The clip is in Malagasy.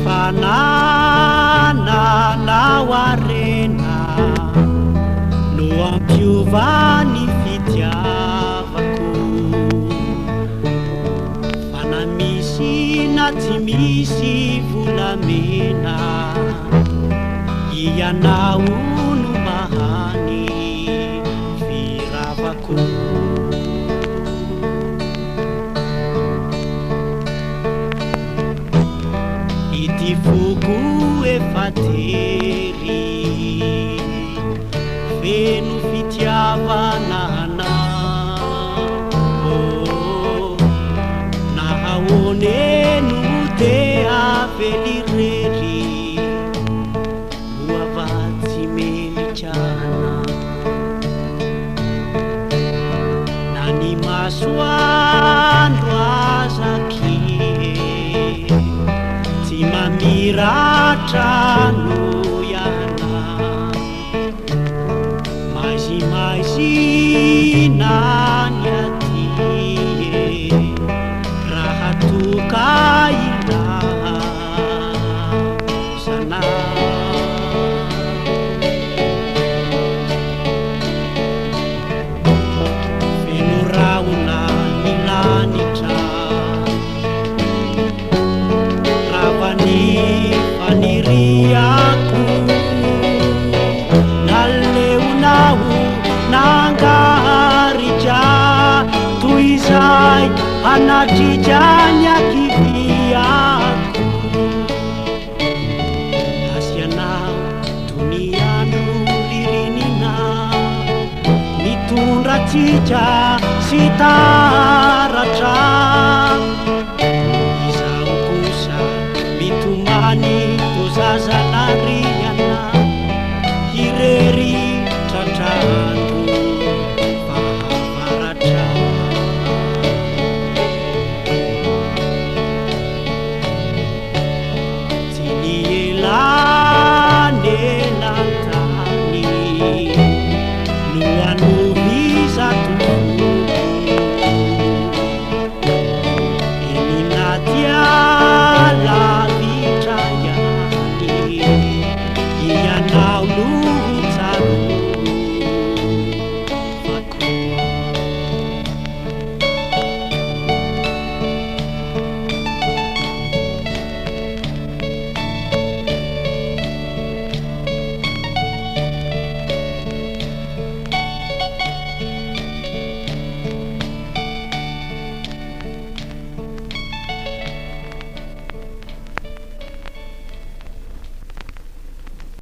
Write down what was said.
fananao arena no ampiova ny fitiavako fa na misy na tsy misy volamena ianao no mahany firavako ity foko efa tery feno fitiavana anao nahaoneno te avelirery hoavatsy melitrana na ny masoandro azaky tsy mamiratra no iana maizina ny aty raha toka ilazana feno raona milanitra ravany faniriako naleonao nangaharitra toy izay hanatritra ny akiviako asianao toniano lirinina mitondra tsitra sy